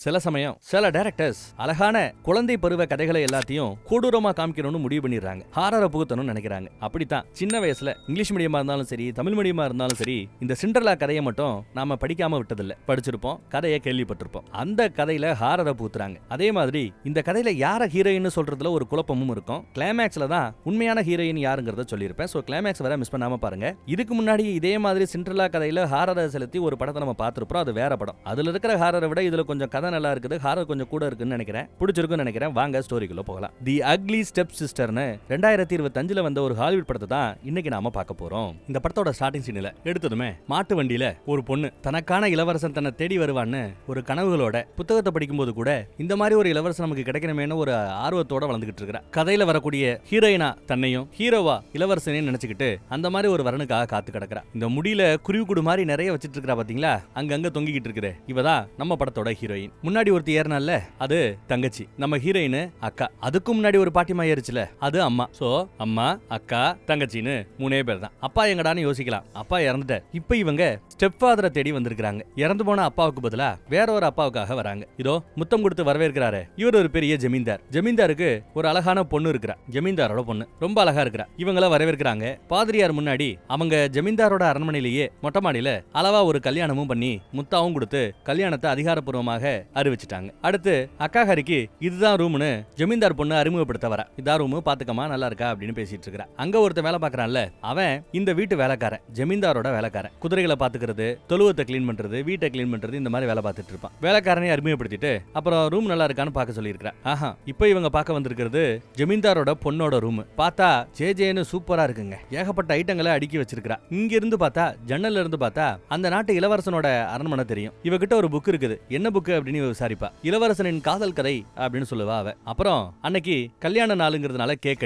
சில சமயம் சில டைரக்டர்ஸ் அழகான குழந்தை பருவ கதைகளை எல்லாத்தையும் கொடூரமா காமிக்கணும்னு முடிவு பண்ணிடுறாங்க. ஹாரரை புகுத்தணும்னு நினைக்கிறாங்க. அப்படித்தான் சின்ன வயசுல இங்கிலீஷ் மீடியமா இருந்தாலும் சரி, தமிழ் மீடியமா இருந்தாலும் சரி, இந்த சிண்டர்லா கதையை மட்டும் நாம படிக்காம விட்டதில்லை. படிச்சிருப்போம், கதையை கேள்விப்பட்டிருப்போம். அந்த கதையில ஹாரரை புகுத்துறாங்க. அதே மாதிரி இந்த கதையில யார ஹீரோயின் சொல்றதுல ஒரு குழப்பமும் இருக்கும். கிளைமேக்ஸ்ல தான் உண்மையான ஹீரோயின் யாருங்கிறத சொல்லியிருப்பேன். சோ கிளைமேக்ஸ் வர மிஸ் பண்ணாம பாருங்க. இதுக்கு முன்னாடி இதே மாதிரி சிண்டர்லா கதையில ஹாரரை செலுத்தி ஒரு படத்தை நம்ம பார்த்திருப்போம். அது வேற படம். அதுல இருக்கிற ஹாரரை விட இதுல கொஞ்சம் கதை நல்லா இருக்குது. ஹாரர் கொஞ்சம் கூட இருக்குன்னு நினைக்கிறேன். பிடிச்சிருக்குன்னு நினைக்கிறேன். வாங்க ஸ்டோரிக்குள்ள போகலாம். தி அக்லி ஸ்டெப் சிஸ்டர்னு 2025ல வந்த ஒரு ஹாலிவுட் படத்தை தான் இன்னைக்கு நாம பார்க்க போறோம். இந்த படத்தோட ஸ்டார்டிங் சீன்ல எடுத்ததுமே மாட்டு வண்டியில ஒரு பொண்ணு தனக்கான இளவரசன் தன்னை தேடி வருவான்னு ஒரு கனவுகளோட புத்தகத்தை படிக்கும்போது கூட இந்த மாதிரி ஒரு இளவரசன் நமக்கு கிடைக்கணுமேனு ஒரு ஆர்வத்தோட வளர்ந்துகிட்டு இருக்கிறா. கதையில வரக்கூடிய ஹீரோயினா தன்னையும் ஹீரோவா இளவரசனையும் நினைச்சுக்கிட்டு அந்த மாதிரி ஒரு வரனுக்காக காத்து கிடக்குறா. இந்த முடியில குருவி கூடு மாதிரி நிறைய வச்சிட்டு இருக்கா பாத்தீங்களா? அங்கங்க தொங்கிக்கிட்டு இருக்குது. இவதான் நம்ம படத்தோட ஹீரோயின். முன்னாடி ஒருத்தி ஏறினால அது தங்கச்சி, நம்ம ஹீரோயின் அக்கா. அதுக்கு முன்னாடி ஒரு பாட்டிமா ஏறிச்சுல அது அம்மா. சோ அம்மா, அக்கா, தங்கச்சின்னு மூணே பேர் தான். அப்பா எங்கடான்னு யோசிக்கலாம். அப்பா இறந்துட்டார். இப்ப இவங்க ஸ்டெப் ஃபாதரை தேடி வந்திருக்காங்க. இறந்து போன அப்பாவுக்கு பதிலா வேற ஒரு அப்பாவுக்காக வராங்க. இதோ முத்தம் கொடுத்து வரவேற்கிறாரு. இவர் ஒரு பெரிய ஜமீன்தார். ஜமீன்தாருக்கு ஒரு அழகான பொண்ணு இருக்கிறா. ஜமீன்தாரோட பொண்ணு ரொம்ப அழகா இருக்கிறா. இவங்கள வரவேற்கிறாங்க. பாதிரியார் முன்னாடி அவங்க ஜமீன்தாரோட அரண்மனையிலேயே மொட்டை மாடியில அளவா ஒரு கல்யாணமும் பண்ணி முத்தாவும் கொடுத்து கல்யாணத்தை அதிகாரப்பூர்வமாக அறிவிச்சிட்டாங்க. அடுத்து அக்கா ஹரிக்கு இதுதான் ரூம்னு ஜமீன்தார் பொண்ணு அறிமுகப்படுத்த வர. இதான் ரூம், பாத்துக்கமா, நல்லா இருக்கா அப்படின்னு பேசிட்டு இருக்கா. அங்க ஒருத்த வேலை பாக்குறான்ல, அவன் இந்த வீட்டு வேலைக்காரன், ஜமீன்தாரோட வேலைக்காரன். குதிரைகளை பாத்துக்கிறது, தொழுவத்தை கிளீன் பண்றது, வீட்டை கிளீன் பண்றது, இந்த மாதிரி வேலை பார்த்துட்டு இருப்பான். வேலைக்காரனை அறிமுகப்படுத்திட்டு அப்புறம் ரூம் நல்லா இருக்கான்னு பார்க்க சொல்லியிருக்கா. ஆஹா, இப்போ இவங்க பார்க்க வந்திருக்கிறது ஜமீன்தாரோட பொண்ணோட ரூம். பார்த்தா ஜேஜேன்னு சூப்பரா இருக்குங்க. ஏகப்பட்ட ஐட்டங்களை அடுக்கி வச்சிருக்கா. இங்க இருந்து பார்த்தா, ஜன்னல்ல இருந்து பார்த்தா அந்த நாட்டு இளவரசனோட அரண்மனை தெரியும். இவகிட்ட ஒரு புக் இருக்குது. என்ன புக் அப்படின்னு விசாரிப்பா. இளவரசனின் காதல் கதை அப்படின்னு சொல்லுவா அவ. அப்புறம் அன்னைக்கு கல்யாண நாளுங்கிறதுனால கேக்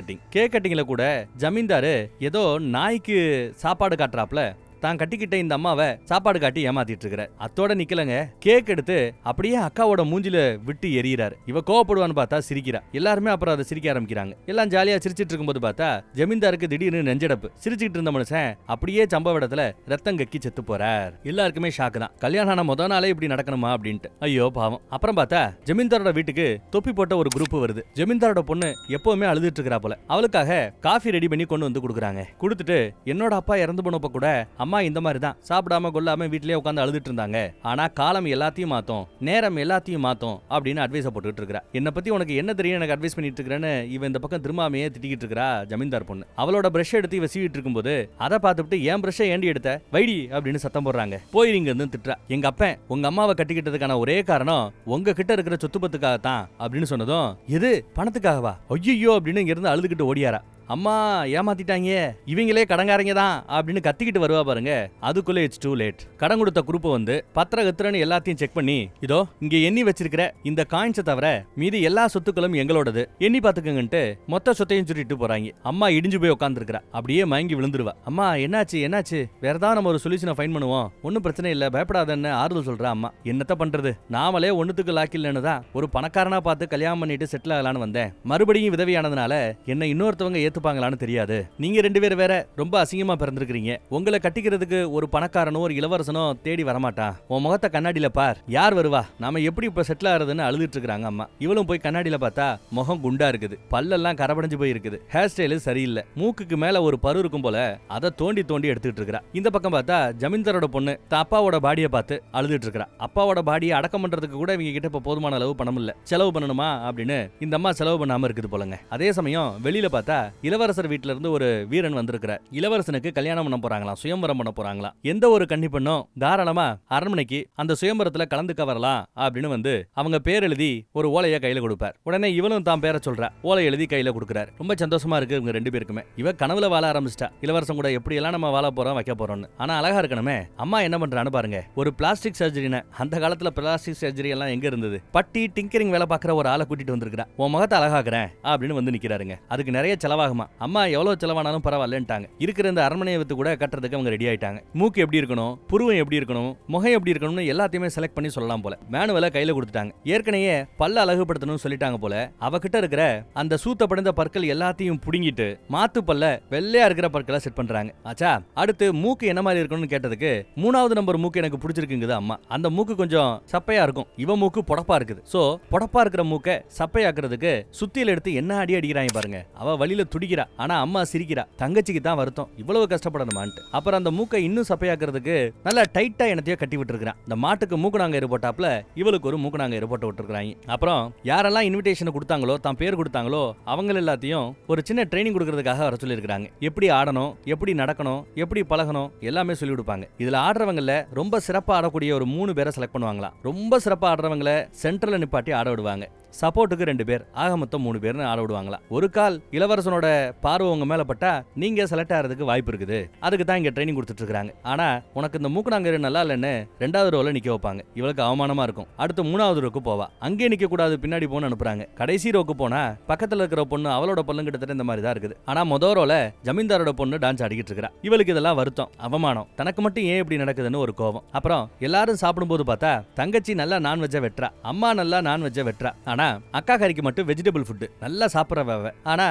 கட்டிங்ல கூட ஜமீன்தாரு ஏதோ நாய்க்கு சாப்பாடு காட்டுறாப்ல தான் கட்டிக்கிட்ட இந்த அம்மாவை சாப்பாடு காட்டி ஏமாத்திட்டு இருக்கிறார். அத்தோட நிக்கலங்க, கேக் எடுத்து அப்படியே அக்காவோட மூஞ்சில விட்டு எறிகிறாரு. இவ கோவப்படுவான்னு பார்த்தா சிரிக்கிறா. எல்லாருமே அப்புறம் அதை சிரிக்க ஆரம்பிக்கிறாங்க. எல்லாம் ஜாலியா சிரிச்சிட்டு இருக்கும்போது பார்த்தா ஜமீன்தாருக்கு திடீர்னு நெஞ்சடப்பு. சிரிச்சுக்கிட்டு இருந்த மனுஷன் அப்படியே சம்பவ இடத்துல ரத்தம் கக்கி செத்து போறார். எல்லாருக்குமே ஷாக்கு தான். கல்யாணம் ஆன முத நாளே இப்படி நடக்கணுமா அப்படின்ட்டு. ஐயோ பாவம். அப்புறம் பார்த்தா ஜமீன்தாரோட வீட்டுக்கு தொப்பி போட்ட ஒரு குரூப் வருது. ஜமீன்தாரோட பொண்ணு எப்பவுமே அழுதுட்டு இருக்கா போல. அவளுக்காக காஃபி ரெடி பண்ணி கொண்டு வந்து கொடுக்குறாங்க. கொடுத்துட்டு என்னோட அப்பா இறந்து போனப்ப கூட அம்மா இந்த மாதிரி தான் சாப்பிடாம கொள்ளாம வீட்லயே உட்காந்து அழுதுட்டு இருந்தாங்க. ஆனா காலம் எல்லாத்தையும் மாத்தும், நேரம் எல்லாத்தையும் மாத்தும் அப்படின்னு அட்வைஸ் போட்டுட்டு இருக்கா. என்ன பத்தி உனக்கு என்ன தெரியும் எனக்கு அட்வைஸ் பண்ணிட்டு இருக்கறேன்னு இவன் இந்த பக்கம் திரும்பாமையே திட்டிக்கிட்டு இருக்கா ஜமீன்தார் பொண்ணு. அவளோட பிரஷ் எடுத்து இவ சீவிட்டு இருக்கும்போது அதை பார்த்துட்டு என் பிரஷை ஏண்டி எடுத்த வைடி அப்படின்னு சத்தம் போடுறாங்க. போயிருங்க இருந்து திட்டுறா. எங்க அப்பன் உங்க அம்மாவை கட்டிக்கிட்டதுக்கான ஒரே காரணம் உங்க கிட்ட இருக்கிற சொத்து பத்துக்காகத்தான் அப்படின்னு சொன்னதும் எது பணத்துக்காகவா? ஐயோ அப்படின்னு இங்க இருந்து அழுதுகிட்டு ஓடியாரா. அம்மா ஏமாத்திட்டாங்க, இவங்களே கடங்காரங்க தான் அப்படின்னு கத்திக்கிட்டு வருவா பாருங்க. அதுக்குள்ள இட்ஸ் டூ லேட். கடன் கொடுத்த குரூப் வந்து பத்திரகத்திரன்னு எல்லாத்தையும் செக் பண்ணி இதோ இங்க எண்ணி வச்சிருக்கிற இந்த காயின்ஸை தவிர மீதி எல்லா சொத்துக்களும் எங்களோடது, எண்ணி பாத்துக்கங்கன்ட்டு மொத்த சொத்தையும் சுட்டிட்டு போறாங்க. அம்மா இடிஞ்சு போய் உட்காந்துருக்கா. அப்படியே மயங்கி விழுந்துருவா. அம்மா என்னாச்சு வேற ஏதாவது நம்ம ஒரு சொல்யூஷனை ஃபைண்ட் பண்ணுவோம், ஒன்னும் பிரச்சனை இல்ல, பயப்படாதன்னு ஆறுதல் சொல்றா அம்மா. என்னத்த பண்றது, நாமளே ஒண்ணுத்துக்கு லாக்கில்லைன்னு தான் ஒரு பணக்காரனா பார்த்து கல்யாணம் பண்ணிட்டு செட்டில் ஆகலான்னு வந்தேன். மறுபடியும் விதவியானதுனால என்ன இன்னொருத்தவங்க ஏத்துப்பாங்களான்னு தெரியாது. நீங்க ரெண்டு பேரும் வேற ரொம்ப அசிங்கமா பிறந்திருக்கிறீங்க. உங்களை கட்டிக்கிறதுக்கு ஒரு பணக்காரனோ ஒரு இளவரசனோ தேடி வரமாட்டான். உன் முகத்தை கண்ணாடியில பார், யார் வருவா, நாம எப்படி இப்ப செட்டில் ஆறதுன்னு அழுதுட்டு இருக்காங்க அம்மா. இவளும் போய் கண்ணாடியில பார்த்தா முகம் குண்டா இருக்குது, பல்லெல்லாம் கரபடைஞ்சு போய் இருக்குது, ஹேர் ஸ்டைலு சரியில்லை, மூக்குக்கு மேல ஒரு பரு இருக்கும் போல அதை தோண்டி எடுத்துட்டு இருக்கா. இந்த பக்கம் பார்த்தா ஜமீன்தாரோட பொண்ணு அப்பாவோட பாடியை பார்த்து அழுதுட்டு இருக்கா. அப்பாவோட பாடியை அடக்கம் பண்றதுக்கு கூட இவங்க கிட்ட இப்ப போதுமான அளவு பணம் இல்ல, செலவு பண்ணணுமா அப்படின்னு இந்த அம்மா செலவு பண்ணாம இருக்குது போலங்க. அதே சமயம் வெளியில பார்த்தா இளவரசர் வீட்டுல இருந்து ஒரு வீரன் வந்திருக்கிறார். இளவரசனுக்கு கல்யாணம் பண்ண போறாங்களாம், சுயம்பரம் பண்ண போறாங்களாம். எந்த ஒரு கன்னி பெண்ணும் தாராளமா அரண்மனைக்கு அந்த சுயம்பரத்துல கலந்துக்க வரலாம் அப்படின்னு வந்து அவங்க பேர் எழுதி ஒரு ஓலையை கையில கொடுப்பார். உடனே இவனும் தான் பேரை சொல்றா, ஓலை எழுதி கையில கொடுக்கிறார். ரொம்ப சந்தோஷமா இருக்கு இவங்க ரெண்டு பேருக்குமே. இவ கனவுல வாழ ஆரம்பிச்சிட்டா, இளவரசன் கூட எப்படி எல்லாம் நம்ம வாழ போறோம் வைக்க போறோம்னு. ஆனா அழகா இருக்கணுமே. அம்மா என்ன பண்றான்னு பாருங்க. ஒரு பிளாஸ்டிக் சர்ஜரின்னு, அந்த காலத்துல பிளாஸ்டிக் சர்ஜரி எல்லாம் எங்க இருந்தது, பட்டி டிங்கரிங் வேலை பாக்குற ஒரு ஆளை கூட்டிட்டு வந்திருக்கா. உன் முகத்தை அழகாக்குறேன் அப்படின்னு வந்து நிக்கிறாருங்க. அதுக்கு நிறைய செலவாகுமா வேகமா. அம்மா எவ்வளவு செலவானாலும் பரவாயில்லன்ட்டாங்க. இருக்கிற இந்த அரண்மனையை வித்து கூட கட்டுறதுக்கு அவங்க ரெடி ஆயிட்டாங்க. மூக்கு எப்படி இருக்கணும், புருவம் எப்படி இருக்கணும், முகம் எப்படி இருக்கணும்னு எல்லாத்தையுமே செலக்ட் பண்ணி சொல்லலாம் போல. மேனுவலை கையில கொடுத்துட்டாங்க. ஏற்கனவே பல்ல அழகுபடுத்தணும்னு சொல்லிட்டாங்க போல. அவகிட்ட இருக்கிற அந்த சூத்தப்படைந்த பற்கள் எல்லாத்தையும் புடுங்கிட்டு மாத்து பல்ல வெள்ளையா இருக்கிற பற்களை செட் பண்றாங்க. ஆச்சா, அடுத்து மூக்கு என்ன மாதிரி இருக்கணும்னு கேட்டதுக்கு 3வது நம்பர் மூக்கு எனக்கு பிடிச்சிருக்குங்குது அம்மா. அந்த மூக்கு கொஞ்சம் சப்பையா இருக்கும், இவ மூக்கு பொடப்பா இருக்குது. சோ பொடப்பா இருக்கிற மூக்க சப்பையாக்குறதுக்கு சுத்தியில எடுத்து என்ன அடி அடிக்கிறாங்க பாருங்க. அவ வழியில துடிக்கிறா, ஆனா அம்மா சிரிக்கிறா. தங்கச்சிக்கு தான் வருத்தம், இவ்வளவு கஷ்டப்படணுமான்ட்டு. அப்புறம் அந்த மூக்கை இன்னும் சப்பையாக்குறதுக்கு நல்லா டைட்டா என்னத்தையோ கட்டி விட்டுருக்கான். இந்த மாட்டுக்கு மூக்கு நாங்க போட்டாப்ல இவளுக்கு ஒரு மூக்கு நாங்க போட்டு விட்டுருக்காங்க. அப்புறம் யாரெல்லாம் இன்விடேஷன் கொடுத்தாங்களோ, தான் பேர் கொடுத்தாங்களோ அவங்க எல்லாத்தையும் ஒரு சின்ன ட்ரைனிங் கொடுக்கறதுக்காக வர சொல்லியிருக்காங்க. எப்படி ஆடணும், எப்படி நடக்கணும், எப்படி பழகணும் எல்லாமே சொல்லி கொடுப்பாங்க. இதுல ஆடுறவங்கள ரொம்ப சிறப்பா ஆடக்கூடிய ஒரு 3 பேரை செலக்ட் பண்ணுவாங்களாம். ரொம்ப சிறப்பா ஆடுறவங்கள சென்டர்ல நிப்பாட்டி ஆட விடுவாங்க. சப்போர்ட்டுக்கு 2 பேர், ஆக மொத்தம் 3 பேர்னு ஆட விடுவாங்களா. ஒரு கால் இளவரசனோட பார்வை உங்க மேல பட்டா நீங்க செலக்ட் ஆகிறதுக்கு வாய்ப்பு இருக்குது. அதுக்கு தான் இங்க ட்ரைனிங் கொடுத்துட்டு இருக்காங்க. ஆனா உனக்கு இந்த மூக்குநாங்கரு நல்லா இல்லைன்னு 2வது ரோல நிக்க வைப்பாங்க. இவளுக்கு அவமானமா இருக்கும். அடுத்து 3வது ரோக்கு போவா. அங்கே நிக்க கூடாது, பின்னாடி போன்னு அனுப்புறாங்க. கடைசி ரோக்கு போனா பக்கத்துல இருக்கிற பொண்ணு அவளோட பொண்ணு கிட்டத்தட்ட இந்த மாதிரி தான் இருக்குது. ஆனா மொத ரோல ஜமீன்தாரோட பொண்ணு டான்ஸ் ஆடிக்கிட்டு இருக்கா. இவளுக்கு இதெல்லாம் வருத்தம், அவமானம். தனக்கு மட்டும் ஏன் இப்படி நடக்குதுன்னு ஒரு கோபம். அப்புறம் எல்லாரும் சாப்பிடும்போது பார்த்தா தங்கச்சி நல்லா நான்வெஜ்ஜை வெட்டுறா, அம்மா நல்லா நான்வெஜ்ஜை வெட்டுறா. ஆனா அக்கா கறிக்கு மட்டும் வெஜிடபிள் ஃபுட் நல்லா சாப்பிட்றவ. ஆனா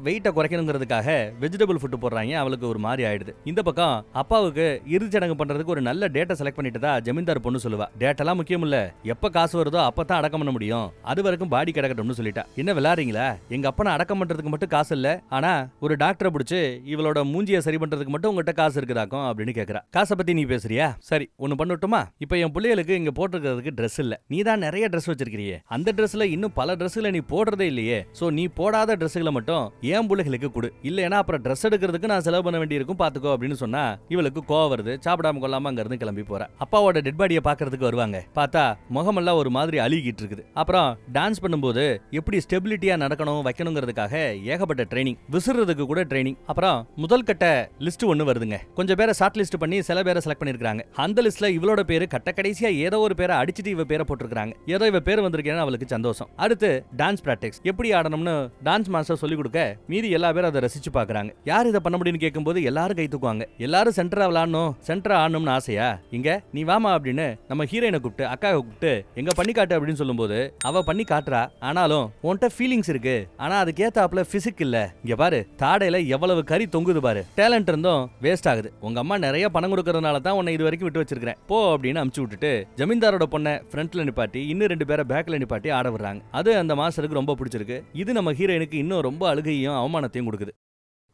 வெயிட்டை குறைக்கணுங்கிறதுக்காக வெஜிடபிள் ஃபுட் போடுறாங்க. அவளுக்கு ஒரு மாதிரி ஆயிடுது. இந்த பக்கம் அப்பாவுக்கு இறுதிச்சடங்கு பண்றதுக்கு ஒரு நல்ல டேட்டை செலக்ட் பண்ணிட்டு தான் ஜமீன்தார் பொண்ணு சொல்லுவா. டேட்டெல்லாம் முக்கியம் இல்ல, எப்ப காசு வருதோ அப்பதான் அடக்கம் பண்ண முடியும், அது வரைக்கும் பாடி கிடக்கட்டும்னு சொல்லிட்டா. என்ன விளையாடுறீங்களா, எங்க அப்பனை அடக்கம் பண்றதுக்கு மட்டும் காசு இல்ல, ஆனா ஒரு டாக்டரை பிடிச்சு இவளோட மூஞ்சியை சரி பண்றதுக்கு மட்டும் உங்ககிட்ட காசு இருக்குதாக்கும் அப்படின்னு கேக்குறா. காசை பத்தி நீ பேசுறியா, சரி ஒன்னு பண்ணட்டுமா, இப்ப என் பிள்ளைகளுக்கு இங்க போட்டுக்கிறதுக்கு ட்ரெஸ் இல்ல, நீ தான் நிறைய ட்ரெஸ் வச்சிருக்கிறியே, அந்த ட்ரெஸ்ல இன்னும் பல ட்ரெஸ்ல நீ போடுறதே இல்லையே, சோ நீ போடாத ட்ரெஸ்களை மட்டும் ஏன் பிள்ளைகளுக்கு கொடு, இல்லைன்னா அப்புறம் ட்ரெஸ் எடுக்கிறதுக்கு நான் செலவு பண்ண வேண்டியிருக்கும் பாத்துக்கோ அப்படின்னு சொன்னா இவளுக்கு கோவம் வருது. சாப்பிடாம கொள்ளாம அங்க இருந்து கிளம்பி போறா. அப்பாவோட டெட் பாடியை பாக்குறதுக்கு வருவாங்க. பார்த்தா முகமெல்லாம் ஒரு மாதிரி அழுகிட்டு இருக்குது. அப்புறம் டான்ஸ் பண்ணும்போது எப்படி ஸ்டெபிலிட்டியா நடக்கணும் வைக்கணுங்கிறதுக்காக ஏகப்பட்ட ட்ரைனிங், விசுறதுக்கு கூட ட்ரைனிங். அப்புறம் முதல் கட்ட லிஸ்ட் ஒன்னு வருதுங்க. கொஞ்சம் பேரை ஷார்ட் லிஸ்ட் பண்ணி சில பேரை செலக்ட் பண்ணிருக்காங்க. அந்த லிஸ்ட்ல இவளோட பேரு கட்ட கடைசியா ஏதோ ஒரு பேரை அடிச்சிட்டு இவ பேரை போட்டிருக்காங்க. ஏதோ இவ பேர் வந்திருக்கேன்னு அவளுக்கு சந்தோஷம். அடுத்து டான்ஸ் பிராக்டிஸ், எப்படி ஆடணும்னு டான்ஸ் மாஸ்டர் சொல்லி கொடுக்க மீதி எல்லா பேரும் அதை ரசிச்சு பாக்குறாங்க. யார் இதை பண்ண முடியும்னு கேட்கும்போது எல்லாரும் கை தூக்குவாங்க. எல்லாரும் சென்டரா விளாடணும், சென்டரா ஆடணும்னு ஆசையா, இங்க நீ வாமா அப்படின்னு நம்ம ஹீரோயினை கூப்பிட்டு அக்காவை கூப்பிட்டு எங்க பண்ணி காட்டு அப்படின்னு சொல்லும்போது அவ பண்ணி காட்டுறா. ஆனாலும் உன்கிட்ட ஃபீலிங்ஸ் இருக்கு, ஆனா அதுக்கு ஏத்தாப்புல பிசிக் இல்ல. இங்க பாரு தாடையில எவ்வளவு கறி தொங்குது பாரு, டேலண்ட் இருந்தும் வேஸ்ட் ஆகுது. உங்க அம்மா நிறைய பணம் கொடுக்கறதுனால தான் உன்னை இது வரைக்கும் விட்டு வச்சிருக்கேன் போ அப்படின்னு அமுச்சு விட்டுட்டு ஜமீன்தாரோட பொண்ணை ஃப்ரண்ட்ல நிப்பாட்டி இன்னும் 2 பேரை பேக்ல நிப்பாட்டி ஆட விடுறாங்க. அது அந்த மாஸ்டருக்கு ரொம்ப பிடிச்சிருக்கு. இது நம்ம ஹீரோயினுக்கு இன்னும் ரொம்ப அழுகையும் அவமானத்தையும் கொடுக்குது.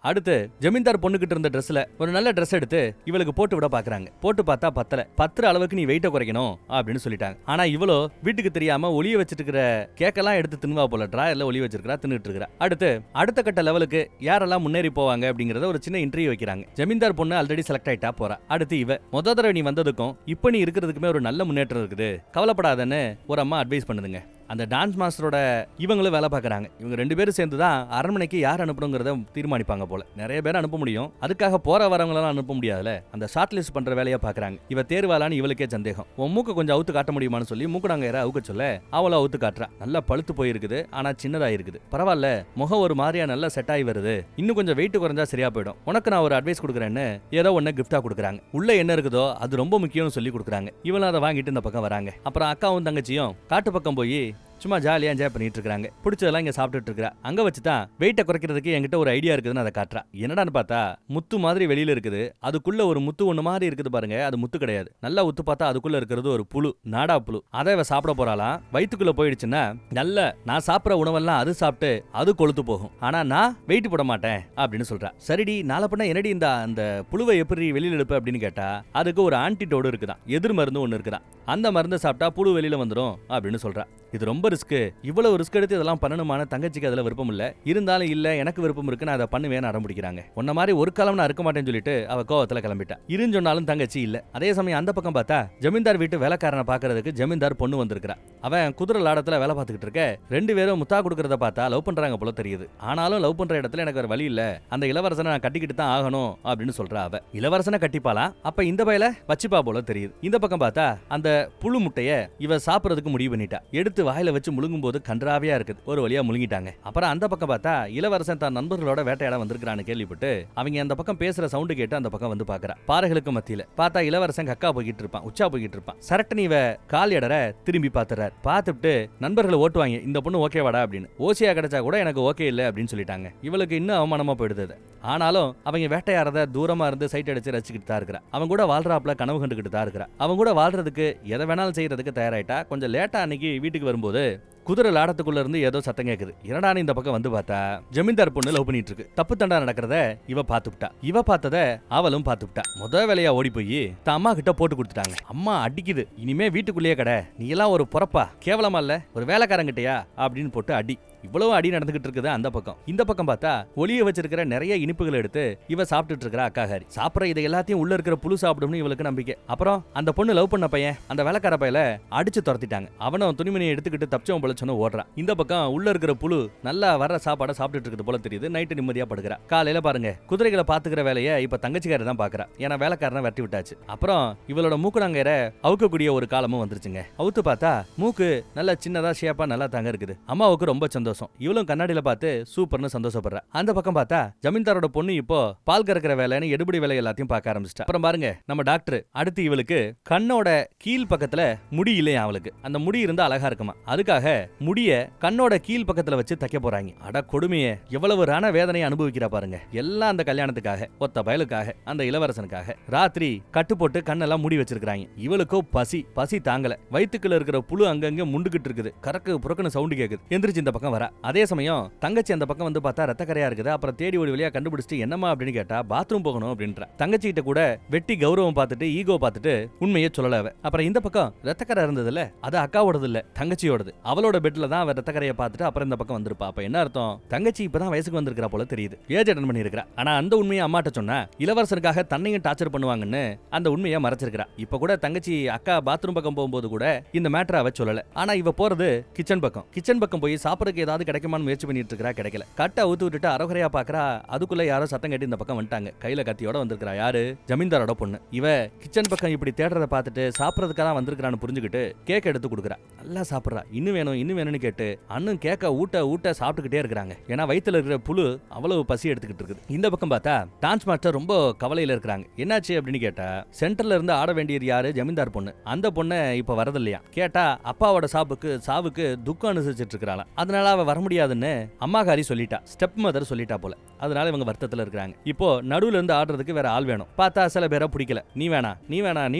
அடுத்து ஜமீன்தார் பொண்ணுகிட்ட இருந்த ட்ரெஸ்ல ஒரு நல்ல ட்ரெஸ் எடுத்து இவளுக்கு போட்டு விட பாக்குறாங்க. போட்டு பார்த்தா பத்துற அளவுக்கு நீ வெயிட்ட குறைக்கணும் அப்படின்னு சொல்லிட்டாங்க. ஆனா இவளோ வீட்டுக்கு தெரியாம ஒளிய வச்சிட்டு இருக்கிற கேக்கெல்லாம் எடுத்து தின்னுவா போல, டிராயர்ல ஒளிய வச்சிருக்கா, தின்னுட்டு இருக்கா. அடுத்த கட்ட லெவலுக்கு யாரெல்லாம் முன்னேறி போவாங்க அப்படிங்கறத ஒரு சின்ன இன்டர்வியூ வைக்கிறாங்க. ஜமீன்தார் பொண்ணு ஆல்ரெடி செலக்ட் ஆயிட்டா போறா. அடுத்து இவ முத தடவை நீ வந்ததுக்கும் இப்ப நீ இருக்கிறதுக்குமே ஒரு நல்ல முன்னேற்றம் இருக்குது, கவலைப்படாதன்னு ஒரு அம்மா அட்வைஸ் பண்ணுதுங்க. அந்த டான்ஸ் மாஸ்டரோட இவங்களும் வேலை பார்க்கறாங்க. இவங்க 2 பேரும் சேர்ந்து தான் அரண்மனைக்கு யார் அனுப்பணுங்கிறத தீர்மானிப்பாங்க போல. நிறைய பேர் அனுப்ப முடியும், அதுக்காக போற வரவங்களெல்லாம் அனுப்ப முடியாதுல. அந்த ஷார்ட் லிஸ்ட் பண்ற வேலையை பார்க்கறாங்க. இவ தேர்வாளான்னு இவளுக்கே சந்தேகம். உன் மூக்க கொஞ்சம் அவுத்து காட்ட முடியுமான்னு சொல்லி மூக்குடாங்க யாரா அவுக்க சொல்ல அவளை அவுத்து காட்டுறா. நல்லா பழுத்து போயிருக்குது, ஆனா சின்னதா இருக்குது. பரவாயில்ல, முகம் ஒரு மாதிரியா நல்லா செட் ஆகி வருது, இன்னும் கொஞ்சம் வெயிட் குறைஞ்சா சரியா போயிடும், உனக்கு நான் ஒரு அட்வைஸ் கொடுக்குறேன்னு ஏதோ ஒன்னு கிஃப்டா கொடுக்குறாங்க. உள்ள என்ன இருக்குதோ அது ரொம்ப முக்கியம்னு சொல்லி கொடுக்குறாங்க. இவளும் அதை வாங்கிட்டு இந்த பக்கம் வராங்க. அப்புறம் அக்காவும் தங்கச்சியும் காட்டு பக்கம் போய் சும்மா ஜாலியா என்ஜாய் பண்ணிட்டு இருக்காங்க. பிடிச்சதெல்லாம் இங்க சாப்பிட்டுட்டு இருக்கா. அங்க வச்சுதான் வெயிட்ட குறைக்கிறதுக்கு என்கிட்ட ஒரு ஐடியா இருக்குதுன்னு அதை காட்டுறா. என்னடான்னு பார்த்தா முத்து மாதிரி வெளியில இருக்குது, அதுக்குள்ள ஒரு முத்து ஒண்ணு மாதிரி இருக்குது பாருங்க, அது முத்து கிடையாது. நல்லா உத்து பார்த்தா அதுக்குள்ள இருக்கிறது ஒரு புழு, நாடா புழு. அதை இவ சாப்பிட போறாளாம். வயிற்றுக்குள்ள போயிடுச்சுன்னா நல்ல நான் சாப்பிட்ற உணவெல்லாம் அது சாப்பிட்டு அது கொழுத்து போகும், ஆனா நான் வெயிட் போட மாட்டேன் அப்படின்னு சொல்றா. சரிடி நாளை பண்ண என்னடி இந்த அந்த புழுவை எப்படி வெளியில எடுப்ப அப்படின்னு கேட்டா அதுக்கு ஒரு ஆன்டிடோடு இருக்குதான், எதிர் மருந்து ஒண்ணு இருக்குதான், அந்த மருந்து சாப்பிட்டா புழு வெளியில வந்துடும் அப்படின்னு சொல்றா. இது ரொம்ப ரிஸ்க், இவ்வளவு ரிஸ்க் எடுத்து இதெல்லாம் பண்ணணுமான தங்கச்சிக்கு அதுல விருப்பம் இல்ல. இருந்தாலும் இல்ல எனக்கு விருப்பம் இருக்கு, நான் அதை பண்ணுவேன்னு அடம்பிடிக்கிறாங்க. உன்ன மாதிரி ஒரு காலம் நான் இருக்க மாட்டேன்னு சொல்லிட்டு அவ கோவத்துல கிளம்பிட்டா. இருன்னு சொன்னாலும் தங்கச்சி இல்ல. அதே சமயம் அந்த பக்கம் பார்த்தா ஜமீன்தார் வீட்டு வேலைக்காரனை பாக்குறதுக்கு ஜமீன்தார் பொண்ணு வந்திருக்கா. அவன் குதிரை லாடத்துல வேலை பார்த்துக்கிட்டு இருக்க. 2 பேரும் முத்தா கொடுக்கறத பார்த்தா லவ் பண்றாங்க போல தெரியுது. ஆனாலும் லவ் பண்ற இடத்துல எனக்கு வேற வழி இல்ல, அந்த இளவரசனை நான் கட்டிக்கிட்டு தான் ஆகணும் அப்படின்னு சொல்றா. அவ இளவரசனை கட்டிப்பாளா, அப்ப இந்த வயல வச்சுப்பா போல தெரியுது. இந்த பக்கம் பார்த்தா அந்த புழு முட்டைய இவ சாப்பிடறதுக்கு முடிவு பண்ணிட்டா. எடுத்து வாயில வச்சு முழுங்கும் போது கன்றாவியா இருக்குது. ஒரு வழியா முழுங்கிட்டாங்க. அப்புறம் அந்த பக்கம் பார்த்தா இளவரசன் தான் நண்பர்களோட வேட்டையாட வந்திருக்கான்னு கேள்விப்பட்டு அவங்க அந்த பக்கம் பேசுற சவுண்டு கேட்டு அந்த பக்கம் வந்து பாக்குறா. பாறைகளுக்கு மத்தியில பார்த்தா இளவரசன் கக்கா போய்கிட்டு இருப்பான், உச்சா போய்கிட்டு இருப்பான். சரட்டனி இவ கால் எடற திரும்பி பாத்துறாரு. பார்த்துட்டு நண்பர்களை ஓட்டுவாங்க, இந்த பொண்ணு ஓகேவாடா அப்படின்னு. ஓசியா கிடைச்சா கூட எனக்கு ஓகே இல்ல அப்படின்னு சொல்லிட்டாங்க. இவளுக்கு இன்னும் அவமானமா போயிடுது. ஆனாலும் அவங்க வேட்டையாடுறத தூரமா இருந்து சைட் அடிச்சு ரசிச்சுக்கிட்டு தான் இருக்கிறா. அவன் கூட வாழ்றாப்ல கனவு கண்டுகிட்டு தான் இருக்கிறா. அவன் கூட வாழ்றதுக்கு எதை வேணாலும் செய்யறதுக்கு தயாராயிட்டா. கொஞ்சம் லேட்டா அன்னைக்கு வீட்டுக்கு வரும்போது குதிரை லாடத்துக்குள்ள இருந்து ஏதோ சத்தம் கேக்குது. என்னடான்னு இந்த பக்கம் வந்து பார்த்தா ஜமீன்தார் பொண்ணு லவ் பண்ணிட்டு இருக்கு. தப்பு தண்டா நடக்கிறத இவ பாத்துட்டா. இவ பார்த்தத அவளும் பாத்துட்டா. முத வேலையா ஓடி போய் தான் அம்மா கிட்ட போட்டு கொடுத்துட்டாங்க. அம்மா அடிக்குது. இனிமே வீட்டுக்குள்ளேயே கடை, நீ எல்லாம் ஒரு பொறப்பா, கேவலமா இல்ல, ஒரு வேலைக்காரங்கிட்டயா அப்படின்னு போட்டு அடி. இவ்வளவு அடி நடந்துகிட்டு இருக்குது அந்த பக்கம். இந்த பக்கம் பார்த்தா ஒளிய வச்சிருக்கிற நிறைய இனிப்புகள் எடுத்து இவ சாப்பிட்டுட்டு இருக்கிற அக்காகாரி. சாப்பிட்ற இதை எல்லாத்தையும் உள்ள இருக்கிற புழு சாப்பிடும்னு இவளுக்கு நம்பிக்கை. அப்புறம் அந்த பொண்ணு லவ் பண்ண பையன் அந்த வேலைக்கார பையில அடிச்சு துரத்திட்டாங்க. அவனும் துணிமணியை எடுத்துக்கிட்டு தப்பிச்சவன் போல சொன்ன ஓடுறான். இந்த பக்கம் உள்ள இருக்கிற புழு நல்லா வர்ற சாப்பாடை சாப்பிட்டுட்டு இருக்குது போல தெரியுது. நைட்டு நிம்மதியா படுக்கிறா. காலையில பாருங்க குதிரைகளை பாத்துக்கிற வேலையை இப்ப தங்கச்சிக்கார தான் பாக்குறா. ஏன்னா வேலைக்காரனை வெட்டி விட்டாச்சு. அப்புறம் இவளோட மூக்குனாங்கற அவுக்கக்கூடிய ஒரு காலமும் வந்துருச்சுங்க. அவுத்து பார்த்தா மூக்கு நல்லா சின்னதா ஷேப்பா நல்லா தாங்க இருக்குது. அம்மாவுக்கு ரொம்ப சந்தோஷம். இவளும் கண்ணாடியில பார்த்து சூப்பர்னு சந்தோஷப்படுறா. அந்த பக்கம் பார்த்தா ஜமீன்தாரோட பொண்ணு இப்போ பால் கறக்கிற வேலைன்னு எடுபடி வேலை எல்லாத்தையும் பார்க்க ஆரம்பிச்சிட்டா. அப்புறம் பாருங்க நம்ம டாக்டர் அடுத்து இவளுக்கு கண்ணோட கீழ் பக்கத்துல முடி இல்லையா அவளுக்கு. அந்த முடி இருந்தா அழகா இருக்குமா. அதுக்காக முடிய கண்ணோட கீழ் பக்கத்துல வச்சு தைக்க போறாங்க. அட கொடுமையே, எவ்வளவு ரண வேதனையை அனுபவிக்கிறா பாருங்க. எல்லாம் அந்த கல்யாணத்துக்காக, ஒத்த பயலுக்காக, அந்த இளவரசனுக்காக. ராத்திரி கட்டு போட்டு கண்ணெல்லாம் மூடி வச்சிருக்காங்க. இவளுக்கோ பசி தாங்கல. வயிற்றுக்குள்ள இருக்கிற புழு அங்கங்க முண்டுகிட்டு இருக்குது. கறக்கு புறக்குன்னு சவுண்டு கேக்குது. எந்திரிச்சு இந்த பக்கம் வரா. அதே சமயம் தங்கச்சி அந்த பக்கம் வந்து பார்த்தா ரத்தக்கரையா இருக்குது. அப்புறம் தேடி ஓடி வழியா கண்டுபிடிச்சிட்டு என்னமா அப்படின்னு கேட்டா பாத்ரூம் போகணும் அப்படின்றா. தங்கச்சி கிட்ட கூட வெட்டி கௌரவம் பார்த்துட்டு ஈகோ பார்த்துட்டு உண்மையே சொல்லல அவ. அப்புறம் இந்த பக்கம் ரத்தக்கரை இருந்ததுல அது அக்காவோடது இல்ல, தங்கச்சியோடது. அவளோட பெட்ல தான் அவ ரத்தக்கரையை பார்த்துட்டு அப்புறம் இந்த பக்கம் வந்திருப்பா. அப்ப என்ன அர்த்தம், தங்கச்சி இப்பதான் வயசுக்கு வந்திருக்கிறா போல தெரியுது. ஏஜ் அட்டன் பண்ணி இருக்கா. ஆனா அந்த உண்மையை அம்மாட்ட சொன்னா இளவரசனுக்காக தன்னையும் டார்ச்சர் பண்ணுவாங்கன்னு அந்த உண்மையை மறைச்சிருக்கா. இப்ப கூட தங்கச்சி அக்கா பாத்ரூம் பக்கம் போகும்போது கூட இந்த மேட்டரை அவ சொல்லல. ஆனா இவ போறது கிச்சன் பக்கம் போய் சாப்பிடறதுக்கு ஏதாவது கிடைக்குமான்னு முயற்சி பண்ணிட்டு இருக்கா. கிடைக்கல. கட்டை ஊத்து விட்டுட்டு அரைகுறையா பாக்குறா. அதுக்குள்ள யாரோ சத்தம் கேட்டு இந்த பக்கம் வந்துட்டாங்க. கையில கத்தியோட வந்திருக்கா. யாரு, ஜமீன்தாரோட பொண்ணு. இவ கிச்சன் பக்கம் இப்படி தேடுறத பார்த்துட்டு சாப்பிடறதுக்காக தான் வந்திருக்கான்னு புரிஞ்சுக்கிட்டு கேக் எடுத்து கொடுக்குறா. நல்லா சாப்பிட்றா. இன்னும் வேணும்னு கேட்டு அண்ணன் கேக்க ஊட்ட சாப்பிட்டுக்கிட்டே இருக்கிறாங்க. ஏன்னா வயித்துல இருக்கிற புழு அவ்வளவு பசி எடுத்துக்கிட்டு இருக்குது. இந்த பக்கம் பார்த்தா டான்ஸ் மாஸ்டர் ரொம்ப கவலையில இருக்கிறாங்க. என்னாச்சு அப்படின்னு கேட்டா சென்டர்ல இருந்து ஆட வேண்டியது யாரு, ஜமீன்தார் பொண்ணு. அந்த பொண்ணு இப்ப வரது இல்லையா. கேட்டா அப்பாவோட சாவுக்கு துக்கம் அனுசரிச்சிட்டு இருக்கிறாளாம். அதனால அவ வர முடியாதுன்னு அம்மாகாரி சொல்லிட்டா. ஸ்டெப் மதர் சொல்லிட்டா போல. அதனால இவங்க வருத்தத்துல இருக்காங்க. இப்போ நடுவுல இருந்து ஆடுறதுக்கு வேற ஆள் வேணும். பார்த்தா சில பேரை பிடிக்கல. நீ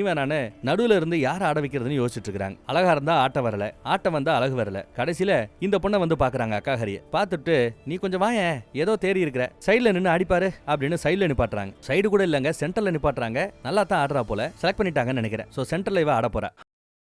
வேணான்னு நடுவுல இருந்து யார ஆட வைக்கிறதுன்னு யோசிச்சுட்டு இருக்காங்க. அழகா இருந்தா ஆட்டம் வரல, ஆட்டம் வந்தா அழகு வரல. கடைசியில இந்த பொண்ணை வந்து பாக்குறாங்க அக்காஹரிய. பார்த்துட்டு நீ கொஞ்சம் வாயேன், ஏதோ தேறி இருக்கிற, சைட்ல நின்னு அடிப்பாரு அப்படின்னு சைட்ல நிப்பாட்டுறாங்க. சைடு கூட இல்லங்க, சென்டர்ல நிப்பாட்டுறாங்க. நல்லா தான் ஆடுறா போல. செலக்ட் பண்ணிட்டாங்கன்னு நினைக்கிறேன். சோ சென்டர்ல இவ ஆட போறா.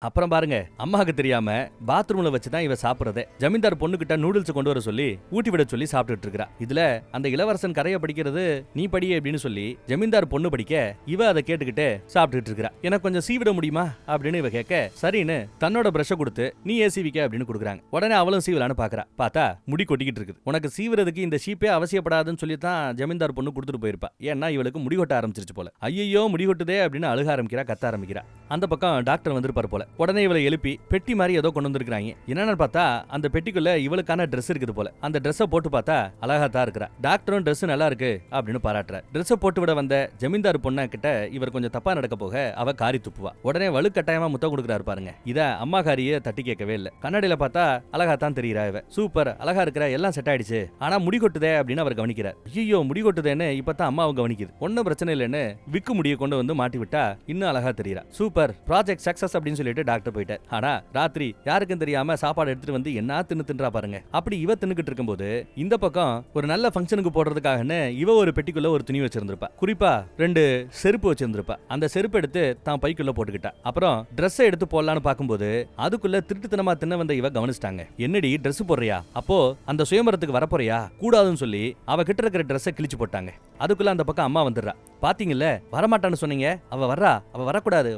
அப்புறம் பாருங்க அம்மாவுக்கு தெரியாம பாத்ரூம்ல வச்சுதான் இவ சாப்பிடுறதே. ஜமீன்தார் பொண்ணுகிட்ட நூடுல்ஸ் கொண்டு வர சொல்லி ஊட்டி விட சொல்லி சாப்பிட்டுட்டு இருக்கா. இதுல அந்த இளவரசன் கரைய படிக்கிறது நீ படியே அப்படின்னு சொல்லி ஜமீன்தார் பொண்ணு படிக்க இவ அதை கேட்டுக்கிட்டு சாப்பிட்டுட்டு இருக்கா. எனக்கு கொஞ்சம் சீவிட முடியுமா அப்படின்னு இவ கேட்க சரின்னு தன்னோட பிரஷ கொடுத்து நீ சீவிக்க அப்படின்னு கொடுக்குறாங்க. உடனே அவளும் சீவலான்னு பாக்குறா. பார்த்தா முடி கொட்டிக்கிட்டு இருக்குது. உனக்கு சீவுறதுக்கு இந்த ஷீப்பே அவசியப்படாதுன்னு சொல்லி தான் ஜமீன்தார் பொண்ணு கொடுத்துட்டு போயிருப்பா. ஏன்னா இவளுக்கு முடி கொட்ட ஆரம்பிச்சிருச்சு போல. ஐயோ முடி கொட்டுதே அப்படின்னு அழுக ஆரம்பிக்கிறா, கத்த ஆரம்பிக்கிறா. அந்த பக்கம் டாக்டர் வந்திருப்பாரு போல. உடனே இவளை எழுப்பி பெட்டி மாதிரி ஏதோ கொண்டு வந்திருக்காங்க. என்னன்னு பார்த்தா அந்த பெட்டிக்குள்ள இவளுக்கான ட்ரெஸ் இருக்குது போல. அந்த ட்ரெஸ்ஸை போட்டு பார்த்தா அழகா தான் இருக்கிறா. டாக்டரும் ட்ரெஸ் நல்லா இருக்கு அப்படின்னு பாராட்டுற. ட்ரெஸ்ஸை போட்டு விட வந்த ஜமீன்தார் பொண்ண கிட்ட இவர் கொஞ்சம் தப்பா நடக்க போக அவ காரி துப்புவா. உடனே வலுக்கட்டாயமா முத்தம் கொடுக்குறாரு பாருங்க. இத அம்மா காரியே தட்டி கேட்கவே இல்லை. கண்ணாடியில பார்த்தா அழகா தான் தெரியுறா. இவ சூப்பர் அழகா இருக்கிற, எல்லாம் செட் ஆயிடுச்சு. ஆனா முடி கொட்டுதே அப்படின்னு அவர் கவனிக்கிறார். ஐயோ முடி கொட்டுதேன்னு இப்பதான் அம்மாவும் கவனிக்குது. ஒன்னும் பிரச்சனை இல்லைன்னு விக்கு முடியை கொண்டு வந்து மாட்டி விட்டா இன்னும் அழகா தெரியுறா. சூப்பர் ப்ராஜெக்ட் சக்சஸ் அப்படின்னு சொல்லிட்டு டாக்டர் போயிட்டார். ஆனா ராத்திரி யாருக்கும் தெரியாம சாப்பாடு எடுத்துட்டு வந்து என்ன தின்றா பாருங்க. அப்படி இவ தின்னுக்கிட்டு இருக்கும்போது இந்த பக்கம் ஒரு நல்ல ஃபங்க்ஷனுக்கு போடுறதுக்காகன்னு இவ ஒரு பெட்டிக்குள்ள ஒரு துணி வச்சிருந்திருப்பா. குறிப்பா 2 செருப்பு வச்சிருந்திருப்பா. அந்த செருப்பு எடுத்து தான் பைக்குள்ள போட்டுக்கிட்டா. அப்புறம் ட்ரெஸ் எடுத்து போடலான்னு பாக்கும்போது அதுக்குள்ள திருட்டுத்தனமா தின்ன வந்த இவ கவனிச்சிட்டாங்க. என்னடி ட்ரெஸ் போடுறியா, அப்போ அந்த சுயம்பரத்துக்கு வரப்போறியா கூடாதுன்னு சொல்லி அவ கிட்ட இருக்கிற ட்ரெஸ்ஸை கிழிச்சு போட்டாங்க. அதுக்குள்ள அந்த பக்கம் அம்மா வந்துடுறா. பாத்தீங்கல்ல, வரமாட்டான்னு சொன்னீங்க, அவ வர்றா, அவ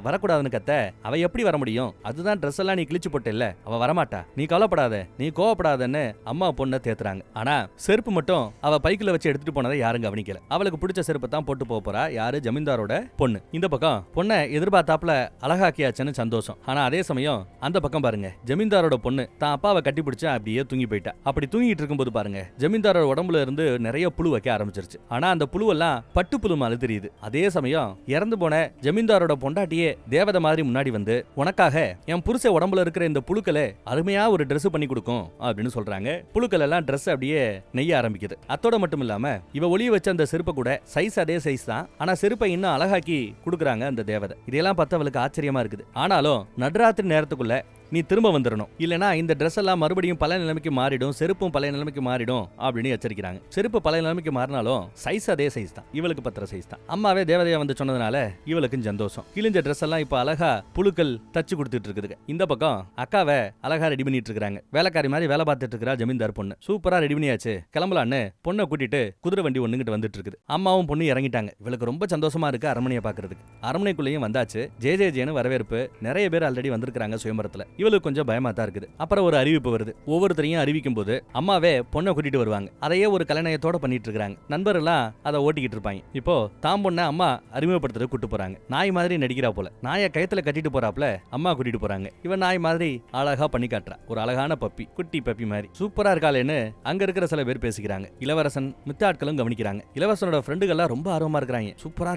வரக்கூடாதுன்னு கத்த. அவ எப்படி வர முடியும்? அதுதான் ட்ரெஸ் எல்லாம் நீ கிழிச்சு போட்டல, அவ வரமாட்டா, நீ கவலைப்படாத, நீ கோவப்படாதன்னு அம்மா பொண்ணை தேத்துறாங்க. ஆனா செருப்பு மட்டும் அவ பைக்குல வச்சு எடுத்துட்டு போனதை யாரும் கவனிக்கல. அவளுக்கு பிடிச்ச செருப்பை தான் போட்டு போறா. யாரு? ஜமீன்தாரோட பொண்ணு. இந்த பக்கம் பொண்ணை எதிர்பார்த்தாப்புல அழகாக்கியாச்சுன்னு சந்தோஷம். ஆனா அதே சமயம் அந்த பக்கம் பாருங்க, ஜமீன்தாரோட பொண்ணு தான் அப்பாவை கட்டி பிடிச்சு அப்படியே தூங்கி போயிட்டா. அப்படி தூங்கிட்டு இருக்கும்போது பாருங்க, ஜமீன்தாரோட உடம்புல இருந்து நிறைய புழு வைக்க ஆரம்பிச்சிருச்சு. ஆனா அந்த புழுவெல்லாம் பட்டு புழு மாதிரி தெரியுது. அதே சமயம் இறந்து போன ஜமீன்தாரோட பொண்டாட்டியே தேவதை மாதிரி முன்னாடி வந்து, உனக்காக என் புருஷ உடம்புல இருக்கிற இந்த புழுக்களை அருமையா ஒரு Dress பண்ணி கொடுக்கும் அப்படின்னு சொல்றாங்க. புழுக்கள் எல்லாம் Dress அப்படியே நெய்ய ஆரம்பிக்குது. அத்தோட மட்டும் இல்லாம இவ ஒளிய வச்ச அந்த செருப்பை கூட சைஸ் அதே சைஸ் தான், ஆனா செருப்பை இன்னும் அழகாக்கி கொடுக்குறாங்க அந்த தேவதை. இதெல்லாம் பார்த்து அவளுக்கு ஆச்சரியமா இருக்குது. ஆனாலும் நடுராத்திரி நேரத்துக்குள்ள நீ திரும்ப வந்துடணும், இல்லனா இந்த Dress எல்லாம் மறுபடியும் பழைய நிலைமைக்கு மாறிடும், செருப்பும் பழைய நிலைமைக்கு மாறிடும் அப்படின்னு எச்சரிக்கிறாங்க. செருப்பு பழைய நிலைமைக்கு மாறினாலும் சைஸ் அதே சைஸ் தான், இவளுக்கு பத்திர சைஸ் தான். அம்மாவே தேவதையா வந்து சொன்னதுனால இவளுக்கு சந்தோஷம். கிழிஞ்ச Dress எல்லாம் இப்ப அழகா புழுக்கள் தச்சு கொடுத்துட்டு இருக்குதுங்க. இந்த பக்கம் அக்காவை அழகா ரெடி பண்ணிட்டு இருக்காங்க. வேலைக்காரி மாதிரி வேலை பார்த்துட்டு இருக்கிறா ஜமீன்தார் பொண்ணு. சூப்பரா ரெடி பண்ணியாச்சு, கிளம்பலான்னு பொண்ணை கூட்டிட்டு குதிரை வண்டி ஒண்ணுகிட்டு வந்துட்டு இருக்குது. அம்மாவும் பொண்ணு இறங்கிட்டாங்க. இவளுக்கு ரொம்ப சந்தோஷமா இருக்கு அரண்மனையை பாக்குறதுக்கு. அரண்மனைக்குள்ளேயும் வந்தாச்சு. ஜே வரவேற்பு. நிறைய பேர் ஆல்ரெடி வந்திருக்காங்க சுயம்பரத்துல. இவளுக்கு கொஞ்சம் பயமா தான் இருக்குது. அப்புறம் ஒரு அறிவிப்பு வருது. ஒவ்வொருத்தரையும் அறிவிக்கும் போது அம்மாவே பொண்ணை கூட்டிட்டு வருவாங்க. அதையே ஒரு கலைநயத்தோட பண்ணிட்டு இருக்காங்க. நண்பர் எல்லாம் அதை ஓட்டிக்கிட்டு இருப்பாங்க. இப்போ தாம் பொண்ணை அம்மா அறிமுகப்படுத்துறது கூட்டு போறாங்க. நாய் மாதிரி நடிக்கிறா போல. நாயை கயத்துல கட்டிட்டு போறாப்ல அம்மா கூட்டிட்டு போறாங்க. இவன் நாய் மாதிரி அழகா பண்ணி காட்டுறா. ஒரு அழகான பப்பி, குட்டி பப்பி மாதிரி சூப்பரா இருக்காளேன்னு அங்க இருக்கிற சில பேர் பேசிக்கிறாங்க. இளவரசன் மித்த ஆட்களும் கவனிக்கிறாங்க. இளவரசனோட ஃப்ரெண்டுகள்லாம் ரொம்ப ஆர்வமா இருக்காங்க. சூப்பரா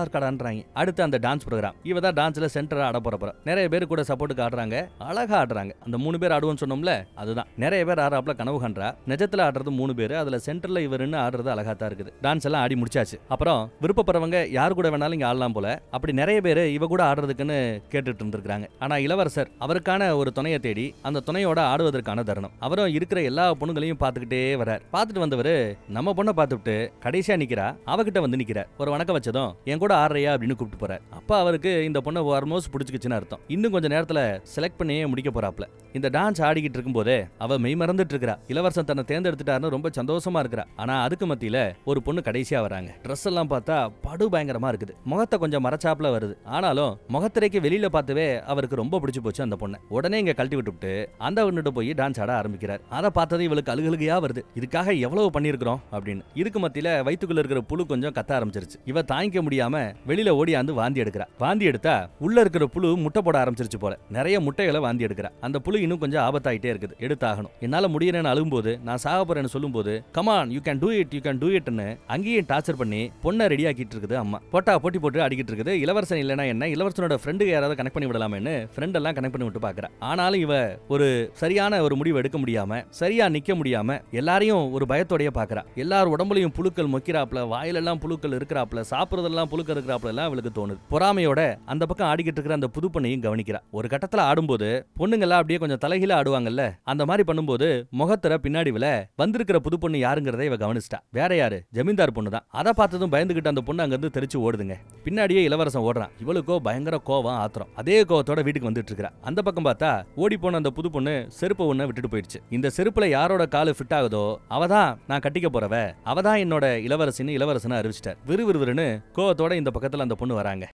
இருக்காடான்றாங்க. அடுத்து அந்த டான்ஸ் ப்ரோகிராம். இவதான் டான்ஸ்ல சென்டரா ஆட போறப்ப நிறைய பேர் கூட சப்போர்ட்டுக்கு ஆடுறாங்க. அழகா ஆடுறாங்க. அந்த 3 பேர் ஆடுவோம்னு சொன்னோம்ல, அதுதான். நிறைய பேர் ஆடுறாப்ல கனவு கண்டா. நிஜத்துல ஆடுறது 3 பேர், அதுல சென்டர்ல இவருன்னு ஆடுறது அழகா தான் இருக்குது. டான்ஸ் எல்லாம் ஆடி முடிச்சாச்சு. அப்புறம் விருப்பப்படுறவங்க யாரு கூட வேணாலும் இங்க ஆடலாம் போல. அப்படி நிறைய பேர் இவ கூட ஆடுறதுக்குன்னு கேட்டுட்டு இருந்திருக்காங்க. ஆனா இளவரசர் அவருக்கான ஒரு துணையை தேடி அந்த துணையோட ஆடுவதற்கான தருணம். அவரும் இருக்கிற எல்லா பொண்ணுங்களையும் பார்த்துக்கிட்டே வரார். பார்த்துட்டு வந்தவரு நம்ம பொண்ணை பார்த்துட்டு கடைசியா நிக்கிறா. அவகிட்ட வந்து நிக்கிறார். ஒரு வணக்கம் வச்சதும் என் கூட ஆடுறியா அப்படின்னு கூப்பிட்டு போறார். அப்ப அவருக்கு இந்த பொண்ணை ஆல்மோஸ்ட் பிடிச்சிக்கிச்சுன்னு அர்த்தம். இன்னும் கொஞ்சம் நேரத்துல செலக்ட் பண்ணி முடிக்க போறாப்ல. இந்த டான்ஸ் ஆடிக்கிட்டு இருக்கும் போதே அவ மெய் மறந்துட்டு இருக்கா. இளவரசன் தன்னை தேர்ந்தெடுத்துட்டாருன்னு ரொம்ப சந்தோஷமா இருக்கிறா. ஆனா அதுக்கு மத்தியில ஒரு பொண்ணு கடைசியா வராங்க. Dress எல்லாம் பார்த்தா படு பயங்கரமா இருக்குது. முகத்தை கொஞ்சம் மறைச்சாப்ல வருது. ஆனாலும் முகத்திரைக்கு வெளியில பார்த்தவே அவருக்கு ரொம்ப பிடிச்சு போச்சு அந்த பொண்ணை. உடனே இங்க கழட்டி விட்டுவிட்டு அந்த பொண்ணுட்டு போய் டான்ஸ் ஆட ஆரம்பிக்கிறார். அதை பார்த்தது இவளுக்கு அழுகழுகையா வருது. இதுக்காக எவ்வளவு பண்ணிருக்கிறோம் அப்படின்னு. இதுக்கு மத்தியில வயிற்றுக்குள்ள இருக்கிற புழு கொஞ்சம் கத்த ஆரம்பிச்சிருச்சு. இவ தாங்கிக்க முடியாம வெளியில ஓடியாந்து வாந்தி எடுக்கிறா. வாந்தி எடுத்தா உள்ள இருக்கிற புழு முட்டை போட ஆரம்பிச்சிருச்சு போல. நிறைய முட்டைகளை வாந்தி எடுக்கிறா. அந்த புழு இன்னும் கொஞ்சம் ஆபத்தாயிட்டே இருக்குது. எடுத்தாகணும், என்னால முடியலன்னு அழும்போது, நான் சாக போறேன்னு சொல்லும்போது, கமான் யூ கேன் டூ இட்னு அங்கேயும் டார்ச்சர் பண்ணி பொண்ணை ரெடி ஆக்கிட்டு இருக்குது அம்மா. போட்டி போட்டு அடிக்கிட்டு இருக்குது. இளவரசன் இல்லைன்னா என்ன, இளவரசனோட ஃப்ரெண்டு யாராவது கனெக்ட் பண்ணி விடலாமேன்னு ஃப்ரெண்ட் எல்லாம் கனெக்ட் பண்ணி விட்டு பாக்குறா. ஆனாலும் இவ ஒரு சரியான ஒரு முடிவு எடுக்க முடியாம, சரியா நிக்க முடியாம எல்லாரையும் ஒரு பயத்தோடய பாக்குறா. எல்லாரும் உடம்புலையும் புழுக்கள் மொக்கிறாப்ல, வாயிலெல்லாம் புழுக்கள் இருக்கிறாப்ல, சாப்பிடுறதெல்லாம் புழுக்கள் இருக்கிறாப்ல எல்லாம் அவளுக்கு தோணுது. பொறாமையோட அந்த பக்கம் ஆடிக்கிட்டு இருக்கிற அந்த புது பொண்ணையும் கவனிக்கிறா. ஒரு கட்டத்துல ஆடும்போது பொண்ணுங்கெல்லாம் அப்படியே கொஞ்சம் தலைகீழ ஆடுவாங்கல்ல, அந்த மாதிரி பண்ணும்போது முகத்திர பின்னாடி வில வந்திருக்கிற புது பொண்ணு யாருங்கிறத இவ கவனிச்சிட்டா. வேற யாரு? ஜமீன்தார் பொண்ணு தான். அதை பார்த்ததும் பயந்துகிட்டு அந்த பொண்ணு அங்கிருந்து தெரிச்சு ஓடுதுங்க. பின்னாடியே இளவரசன் ஓடுறான். இவளுக்கோ பயங்கர கோவம், ஆத்திரம். அதே கோவத்தோட வீட்டுக்கு வந்துட்டு இருக்கா. அந்த பக்கம் பார்த்தா ஓடி போன அந்த புது பொண்ணு செருப்பு ஒண்ணு விட்டுட்டு போயிடுச்சு. இந்த செருப்புல யாரோட காலு ஃபிட் ஆகுதோ அவதான் நான் கட்டிக்க போறவ, அவதான் என்னோட இளவரசனை அறிவிச்சிட்டார். விறுவிறுன்னு கோவத்தோட இந்த பக்கத்துல அந்த பொண்ணு வராங்க.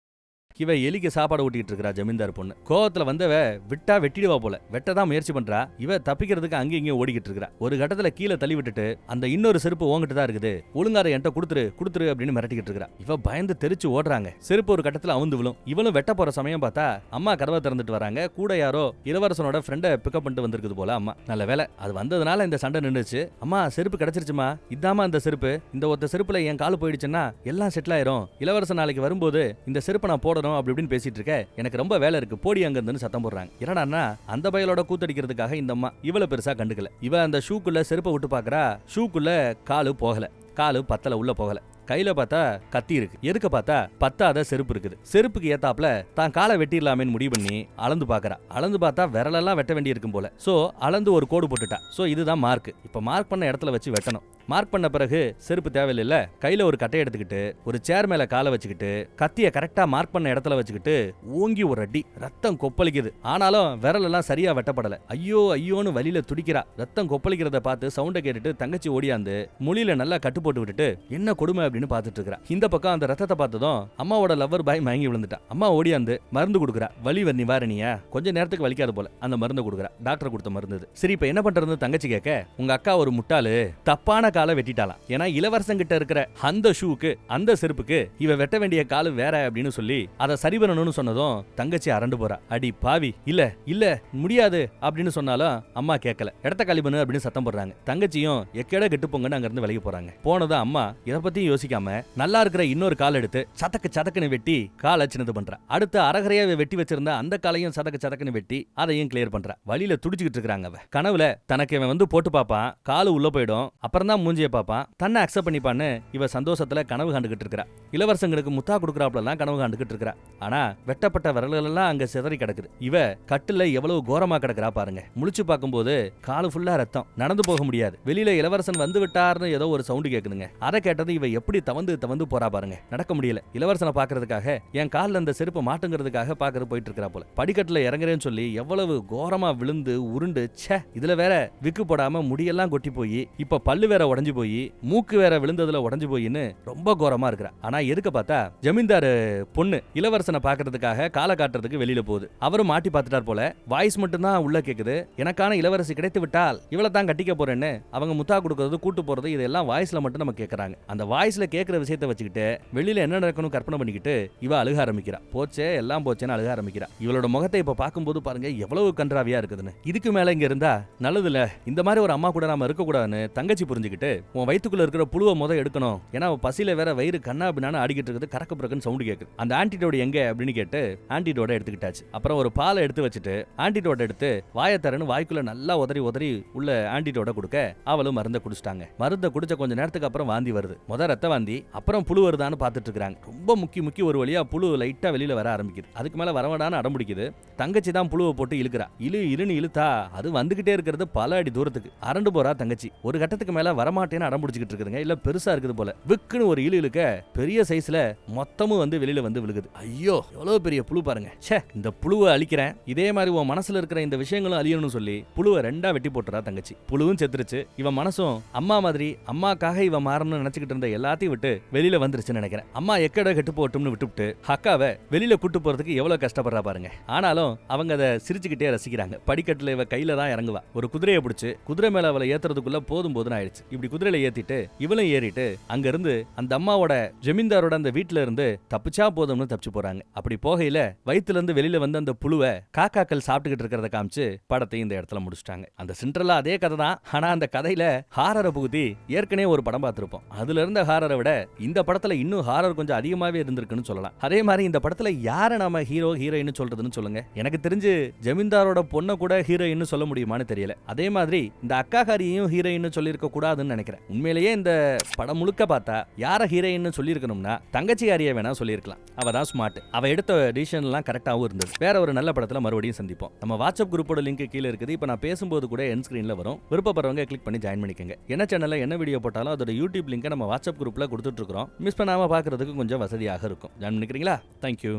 இவ எலிக்கு சாப்பாடு ஊட்டிட்டு இருக்கா ஜமீன்தார் பொண்ணு. கோவத்துல வந்தவ விட்டா வெட்டிடுவா போல. வெட்டதான் முயற்சி பண்றா. இவ தப்பிக்கிறதுக்கு அங்கேயும் இங்கேயும் ஓடிக்கிட்டு இருக்கா. ஒரு கட்டத்துல கீழே தள்ளி விட்டுட்டு அந்த இன்னொரு செருப்பு ஓங்கிட்டு தான் இருக்குது, ஒழுங்கார என்கிட்ட கொடுத்துரு அப்படின்னு மிரட்டிக்கிட்டு இருக்கா. இவ பயந்து தெரிச்சு ஓடுறாங்க. செருப்பு ஒரு கட்டத்துல அவுந்து விழும். இவளும் வெட்ட போற சமயம் பார்த்தா அம்மா கதவை திறந்துட்டு வராங்க. கூட யாரோ இளவரசனோட ஃப்ரெண்டை பிக்கப் பண்ணிட்டு வந்திருக்குது போல அம்மா. நல்ல வேலை அது வந்ததுனால இந்த சண்டை நின்றுச்சு. அம்மா செருப்பு கிடைச்சிருச்சுமா, இதாமா இந்த செருப்பு. இந்த ஒத்த செருப்புல என் காலு போயிடுச்சுன்னா எல்லாம் செட்டில் ஆயிரும். இளவரசன் நாளைக்கு வரும்போது இந்த செருப்பை நான் போடணும் அப்படி இப்படின்னு பேசிட்டு இருக்க. எனக்கு ரொம்ப வேலை இருக்கு, போடி அங்க இருந்து சத்தம் போடுறாங்க. என்னடா அந்த பயலோட கூத்தடிக்கிறதுக்காக இந்த அம்மா இவ்வளவு பெருசா கண்டுக்கல. இவ அந்த ஷூக்குள்ள செருப்பை விட்டு பாக்குறா. ஷூக்குள்ள காலு போகல, காலு பத்தல, உள்ள போகல. கையில பார்த்தா கத்தி இருக்கு. எதுக்கு பார்த்தா பத்தாத செருப்பு இருக்குது. செருப்புக்கு ஏத்தாப்ல தான் காலை வெட்டிடலாமேன்னு முடிவு பண்ணி அளந்து பாக்குறா. அளந்து பார்த்தா விரலெல்லாம் வெட்ட வேண்டி இருக்கும் போல. சோ அளந்து ஒரு கோடு போட்டுட்டா. சோ இதுதான் மார்க். இப்ப மார்க் பண்ண இடத்துல வச்சு வெட்டணும். மார்க் பண்ண பிறகு செருப்பு தேவையில்ல, கையில ஒரு கட்டை எடுத்துக்கிட்டு ஒரு சேர் மேல காலை வச்சுக்கிட்டு கத்திய கரெக்டா மார்க் பண்ண இடத்துல வச்சுக்கிட்டு ஓங்கி ஒரு அடி. ரத்தம் கொப்பளிக்குது. ஆனாலும் விரல் எல்லாம் சரியா வெட்டப்படல. ஐயோ ஐயோன்னு வலியில துடிக்கிறா. ரத்தம் கொப்பளிக்கிறத பார்த்து சவுண்ட கேட்டுட்டு தங்கச்சி ஓடியாந்து மொழியில நல்லா கட்டு போட்டு விட்டுட்டு என்ன கொடுமை அப்படின்னு பார்த்துட்டு இருக்கா. இந்த பக்கம் அந்த ரத்தத்தை பார்த்ததும் அம்மாவோட லவ்வர் பாய் மயங்கி விழுந்துட்டா. அம்மா ஓடியாந்து மருந்து கொடுக்குறா. வலி நிவாரணியா, கொஞ்ச நேரத்துக்கு வலிக்காது போல அந்த மருந்து கொடுக்குறா. டாக்டர் கொடுத்த மருந்து. சரி இப்ப என்ன பண்றதுன்னு தங்கச்சி கேட்க, உங்க அக்கா ஒரு முட்டாளு தப்பான காலை வெட்டிட்டாலாம். ஏன்னா இளவரசங்கிட்ட இருக்கிற அந்த ஷூக்கு அந்த செருப்புக்கு இவ வெட்ட வேண்டிய காலு வேற அப்படின்னு சொல்லி அதை சரி பண்ணணும்னு சொன்னதும் தங்கச்சி அரண்டு போறா. அடி பாவி, இல்ல இல்ல முடியாது அப்படின்னு சொன்னாலும் அம்மா கேட்கல. இடத்த காலி பண்ணு அப்படின்னு சத்தம் போடுறாங்க. தங்கச்சியும் எக்கேட கெட்டு போங்கன்னு அங்க இருந்து விலகி போறாங்க. போனதும் அம்மா இதை பத்தியும் யோசிக்காம நல்லா இருக்கிற இன்னொரு கால் எடுத்து சதக்குன்னு வெட்டி காலை சின்னது பண்றா. அடுத்து அரகரையா வெட்டி வச்சிருந்த அந்த காலையும் சதக்குன்னு வெட்டி அதையும் கிளியர் பண்றா. வழியில துடிச்சுக்கிட்டு இருக்காங்க. அவ கனவுல தனக்கு இவன் வந்து போட்டு பாப்பான், காலு உள்ள போயிடும், அப்புறம் தான் மூஞ்சிய பாப்பான், தன்னை அக்செப்ட் பண்ணிப்பான்னு இவ சந்தோஷத்துல கனவு கண்டுகிட்டு இருக்கா. இளவரசங்களுக்கு முத்தா கொடுக்கறாப்லாம் கனவு கண்டுகிட்டு இருக்கா. ஆனா வெட்டப்பட்ட விரல்கள் எல்லாம் அங்க சிதறி கிடக்குது. இவ கட்டுல எவ்வளவு கோரமா கிடக்குறா பாருங்க. முழிச்சு பார்க்கும்போது காலு ஃபுல்லா ரத்தம், நடந்து போக முடியாது. வெளியில இளவரசன் வந்து விட்டார்னு ஏதோ ஒரு சவுண்டு கேக்குதுங்க. அதை கேட்டது இவ எப்படி தவந்து போறா பாருங்க. நடக்க முடியல. இளவரசனை பாக்குறதுக்காக என் காலில் அந்த செருப்பு மாட்டுங்கிறதுக்காக பாக்குறது போயிட்டு இருக்கா போல. படிக்கட்டுல இறங்குறேன்னு சொல்லி எவ்வளவு கோரமா விழுந்து உருண்டு, ச்சே இதுல வேற விக்கு போடாம முடியெல்லாம் கொட்டி போய் இப்ப பல்லு வேற உடஞ்சு போய் மூக்கு வேற விழுந்ததுல உடஞ்சு போயின்னு ரொம்ப கோரமா இருக்கிறா. ஆனா எதுக்கு பார்த்தா ஜமீன்தார் பொண்ணு இளவரசனை பாக்குறதுக்காக காலை காட்டுறதுக்கு வெளியில போகுது. அவரும் மாட்டி பார்த்துட்டார் போல. வாய்ஸ் மட்டும் தான் உள்ள கேக்குது. எனக்கான இளவரசி கிடைத்து விட்டால் இவளை தான் கட்டிக்க போறேன்னு அவங்க முத்தா கொடுக்கறது கூட்டு போறது இதெல்லாம் வாய்ஸ்ல மட்டும் நம்ம கேக்குறாங்க. அந்த வாய்ஸ்ல கேட்கிற விஷயத்தை வச்சுக்கிட்டு வெளியில என்ன நடக்கணும் கற்பனை பண்ணிக்கிட்டு இவ அழுக ஆரம்பிக்கிறா. போச்சே எல்லாம் போச்சேன்னு அழுக ஆரம்பிக்கிறா. இவளோட முகத்தை இப்ப பார்க்கும்போது பாருங்க எவ்வளவு கன்றாவியா இருக்குதுன்னு. இதுக்கு மேல இங்க இருந்தா நல்லதுல, இந்த மாதிரி ஒரு அம்மா கூட நாம இருக்க கூடாதுன்னு தங்கச்சி புரிஞ்சுக்கிட்டு உன் வயிற்றுக்குள்ள இருக்கிற புழுவை முத எடுக்கணும், ஏன்னா பசியில வேற வயிறு கண்ணா அப்படின்னு ஆடிக்கிட்டு இருக்குது, கறக்க பிறகுன்னு சவுண்ட் கேக்குது. அந்த ஆன்டிடோட எங்க அப்படின்னு கேட்டு ஆன்டிடோட எடுத்துக்கிட்டாச்சு. அப்புறம் ஒரு பாலை எடுத்து வச்சுட்டு ஆன்டிடோட எடுத்து வாயத்தரன்னு வாய்க்குள்ள நல்லா உதறி உள்ள ஆன்டிடோட கொடுக்க அவளும் மருந்தை குடிச்சிட்டாங்க. மருந்தை குடிச்ச கொஞ்ச நேரத்துக்கு அப்புறம் வாந்தி வருது. முத ரத்த வாந்தி, அப்புறம் புழு வருதான்னு பார்த்துட்டு இருக்காங்க. ரொம்ப முக்கி ஒரு வழியா புழு லைட்டா வெளியில வர ஆரம்பிக்குது. அதுக்கு மேல வரவடான்னு அடம்பிடிக்குது. தங்கச்சி தான் புழுவை போட்டு இழுக்கிறா. இழுன்னு இழுத்தா அது வந்துகிட்டே இருக்கிறது பல அடி தூரத்துக்கு. அரண்டு போறா தங்கச்சி. ஒரு கட்டத்துக்கு மேல வரமாட்டேன்னு அடம்பிடிச்சிட்டு இருக்குதுங்க. இல்ல பெருசா இருக்குது போல. விக்குன்னு ஒரு இழுக்க பெரிய சைஸ்ல மொத்தமும் வந்து வெளியில வந்து விழுகுது. ஐயோ எவ்வளவு பெரிய புழு பாருங்க. ச்சே இந்த புழுவை அழிக்கிறேன், இதே மாதிரி உன் மனசுல இருக்கிற இந்த விஷயங்களும் அழியணும்னு சொல்லி புழுவை ரெண்டா வெட்டி போட்டுறா தங்கச்சி. புழுவும் செத்துருச்சு. இவன் மனசும் அம்மா மாதிரி அம்மாக்காக இவன் மாறணும்னு நினைச்சுக்கிட்டு இருந்த எல்லாத்தையும் விட்டு வெளியில வந்துருச்சுன்னு நினைக்கிறேன். அம்மா எக்கட கெட்டு போட்டும்னு விட்டுவிட்டு அக்காவை வெளியில கூட்டு போறதுக்கு எவ்வளவு கஷ்டப்படுறா பாருங்க. ஆனாலும் அவங்க அதை சிரிச்சுக்கிட்டே ரசிக்கிறாங்க. படிக்கட்டுல இவ கையில தான் இறங்குவா. ஒரு குதிரையை பிடிச்சு குதிரை மேல அவளை ஏத்துறதுக்குள்ள போதும்னு ஆயிடுச்சு. இப்படி குதிரையில ஏத்திட்டு இவளும் ஏறிட்டு அங்க இருந்து அந்த அம்மாவோட ஜமீன்தாரோட அந்த வீட்டுல இருந்து தப்பிச்சா போதும்னு தப்பிச்சு போறாங்க. அப்படி போகையில வயிற்றுல இருந்து வெளியில வந்து அந்த புழுவை காக்காக்கள் சாப்பிட்டுக்கிட்டு இருக்கிறத காமிச்சு படத்தை இந்த இடத்துல முடிச்சிட்டாங்க. அந்த சிண்ட்ரெல்லா அதே கதை தான். ஆனா அந்த கதையில ஹாரரை புகுத்தி ஏற்கனவே ஒரு படம் பார்த்திருப்போம். அதுல இருந்த ஹாரரை விட இந்த படத்துல இன்னும் ஹாரர் கொஞ்சம் அதிகமாவே இருந்திருக்குன்னு சொல்லலாம். அதே மாதிரி இந்த படத்துல யார நாம ஹீரோ ஹீரோயின் சொல்றதுன்னு சொல்லுங்க. எனக்கு தெரிஞ்சு ஜமீன்தாரோட பொண்ணை கூட ஹீரோயின் சொல்ல முடியுமான்னு தெரியல. அதே மாதிரி இந்த அக்காகாரியையும் ஹீரோயின் சொல்லியிருக்க கூடாதுன்னு நினைக்கிறேன். உண்மையிலேயே இந்த படம் முழுக்க பார்த்தா யார ஹீரோயின் சொல்லியிருக்கணும்னா தங்கச்சிகாரியை வேணா சொல்லியிருக்கலாம். அவ தான் ஸ்மார்ட். அவ எடுத்த டிசிஷன் எல்லாம் கரெக்டாகவும் இருந்தது. வேற ஒரு நல்ல படத்துல மறுபடியும் சந்திப்போம். நம்ம வாட்ஸ்அப் குரூப்போட லிங்க் கீழே இருக்குது. இப்போ நான் பேசும்போது கூட என் ஸ்கிரீன்ல வரும். விருப்பப்படுறவங்க கிளிக் பண்ணி ஜாயின் பண்ணிக்கங்க. என்ன சேனல்ல என்ன வீடியோ போட்டாலும் அதோட யூடியூப் லிங்கை நம்ம வாட்ஸ்அப் குரூப்ல கொடுத்துட்டு இருக்கோம். மிஸ் பண்ணாம பாக்குறதுக்கு கொஞ்சம் வசதியாக இருக்கும். ஜாயின் பண்ணிக்கிறீங்களா? தேங்க்யூ.